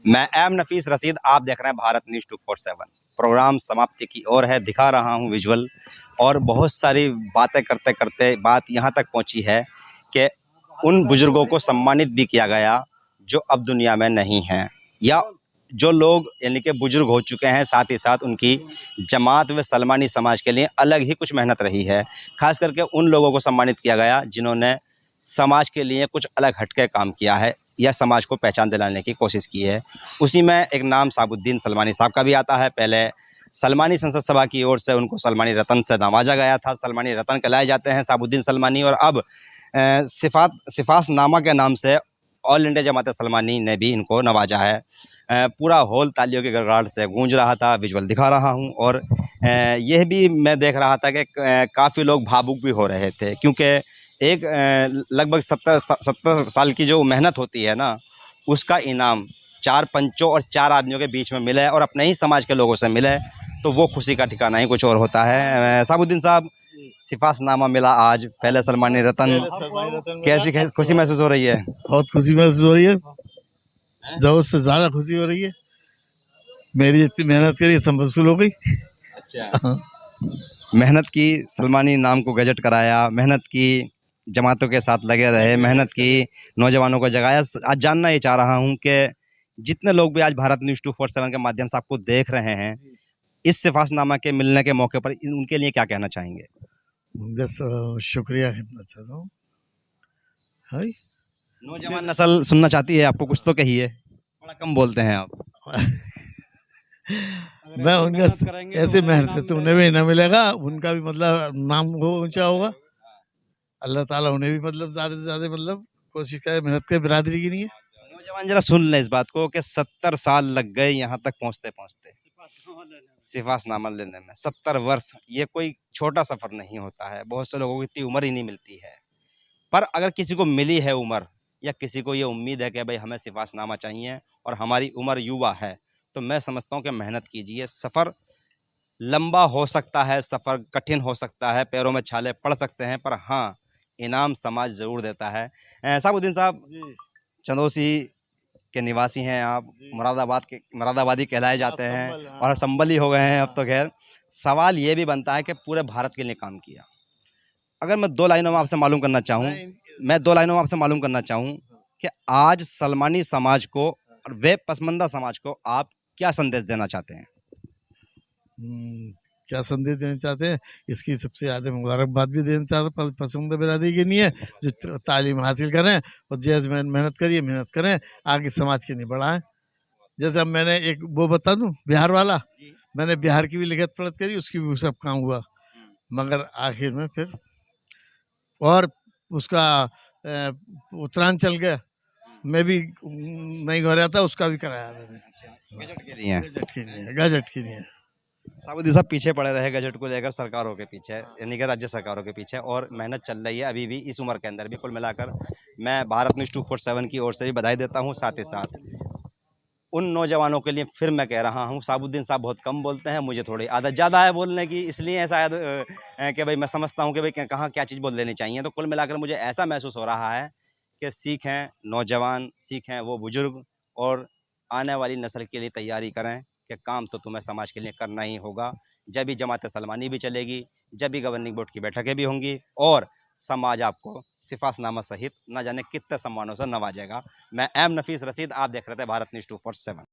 मैं एम नफीस रशीद, आप देख रहे हैं भारत न्यूज़ 247। प्रोग्राम समाप्ति की ओर है, दिखा रहा हूं विजुअल। और बहुत सारी बातें करते करते बात यहां तक पहुंची है कि उन बुजुर्गों को सम्मानित भी किया गया जो अब दुनिया में नहीं हैं, या जो लोग यानी कि बुजुर्ग हो चुके हैं। साथ ही साथ उनकी जमात व सलमानी समाज के लिए अलग ही कुछ मेहनत रही है। खास करके उन लोगों को सम्मानित किया गया जिन्होंने समाज के लिए कुछ अलग हटके काम किया है या समाज को पहचान दिलाने की कोशिश की है। उसी में एक नाम साबुद्दीन सलमानी साहब का भी आता है। पहले सलमानी संसद सभा की ओर से उनको सलमानी रत्न से नवाजा गया था। सलमानी रत्न कहलाए जाते हैं साबुद्दीन सलमानी। और अब सिफासनामा के नाम से ऑल इंडिया जमात सलमानी ने भी इनको नवाजा है। पूरा हॉल तालियों के गड़गड़ाहट से गूंज रहा था, विजुअल दिखा रहा हूं। और यह भी मैं देख रहा था कि काफ़ी लोग भावुक भी हो रहे थे, क्योंकि एक लगभग 70 साल की जो मेहनत होती है ना, उसका इनाम 4 पंचों और 4 आदमियों के बीच में मिले और अपने ही समाज के लोगों से मिले, तो वो खुशी का ठिकाना ही कुछ और होता है। साबुद्दीन साहब, सिफासनामा मिला आज, पहले सलमानी रत्न, कैसी खुशी महसूस हो रही है? बहुत खुशी महसूस हो रही है, ज़रूरत से ज़्यादा खुशी हो रही है। मेरी इतनी मेहनत करी सब वसूल हो गई। अच्छा। मेहनत की, सलमानी नाम को गजट कराया, मेहनत की, जमातों के साथ लगे रहे, मेहनत की, नौजवानों को जगाया। आज जानना ये चाह रहा हूँ कि जितने लोग भी आज भारत न्यूज़ 247 के माध्यम से आपको देख रहे हैं, इस सिफासनामा के मिलने के मौके पर उनके लिए क्या कहना चाहेंगे? बस शुक्रिया कहना चाहता हूँ। हाय नौजवान नस्ल सुनना चाहती है आपको, कुछ तो कहिए, बड़ा कम बोलते हैं आप। मैं उनका ऐसे मेहनत करते उन्हें भी ना मिलेगा, उनका भी मतलब नाम हो ऊंचा होगा। अल्लाह ताला उन्हें भी मतलब ज़्यादा से ज़्यादा मतलब कोशिश करे, मेहनत करे बिरादरी की नहीं है। नौजवान जरा सुन लें इस बात को कि 70 साल लग गए यहाँ तक पहुँचते पहुँचते, सिफासनामा लेने में 70 वर्ष। ये कोई छोटा सफ़र नहीं होता है, बहुत से लोगों को इतनी उम्र ही नहीं मिलती है। पर अगर किसी को मिली है उम्र, या किसी को ये उम्मीद है कि भाई हमें सिफासनामा चाहिए और हमारी उम्र युवा है, तो मैं समझता हूँ कि मेहनत कीजिए। सफ़र लंबा हो सकता है, सफ़र कठिन हो सकता है, पैरों में छाले पड़ सकते हैं, पर हाँ, इनाम समाज ज़रूर देता है। साबुद्दीन साहब, चंदौसी के निवासी हैं आप, मुरादाबादी कहलाए जाते हैं और संबली हो गए हैं अब तो। खैर, सवाल ये भी बनता है कि पूरे भारत के लिए काम किया। अगर मैं 2 लाइनों में आपसे मालूम करना चाहूँ कि आज सलमानी समाज को और वे पसमानदा समाज को आप क्या संदेश देना चाहते हैं? क्या संदेश देना चाहते हैं, इसकी सबसे ज़्यादा मुबारकबाद भी देना चाहते हैं पसंद बिरादरी की नहीं है, जो तालीम हासिल करें और जैसे मेहनत करिए, मेहनत करें, आगे समाज के नहीं बढ़ाएं। जैसे अब मैंने एक वो बता दूं, बिहार वाला, मैंने बिहार की भी लिखत पढ़त करी, उसकी भी सब काम हुआ, मगर आखिर में फिर और उसका उत्तरांचल गया, मैं भी नहीं हो रहा था, उसका भी कराया मैंने। गजट के लिए गजट की नहीं है। साबुद्दीन साहब पीछे पड़े रहे गजट को लेकर सरकारों के पीछे, यानी कि राज्य सरकारों के पीछे, और मेहनत चल रही है अभी भी इस उम्र के अंदर भी। कुल मिलाकर मैं भारत न्यूज़ 247 की ओर से भी बधाई देता हूं। साथ ही साथ उन नौजवानों के लिए फिर मैं कह रहा हूं, साबुद्दीन साहब बहुत कम बोलते हैं, मुझे थोड़ी आदत ज़्यादा है बोलने की, इसलिए शायद कि भाई मैं समझता हूं कि भाई कहाँ क्या चीज़ बोल लेनी चाहिए। तो कुल मिलाकर मुझे ऐसा महसूस हो रहा है कि सीखें नौजवान, सीखें वो बुज़ुर्ग, और आने वाली नस्ल के लिए तैयारी करें कि काम तो तुम्हें समाज के लिए करना ही होगा। जब भी जमात सलमानी भी चलेगी, जब भी गवर्निंग बोर्ड की बैठकें भी होंगी, और समाज आपको सिफासनामा सहित न जाने कितने सम्मानों से नवाजेगा। मैं एम नफीस रशीद, आप देख रहे थे भारत न्यूज़ 247।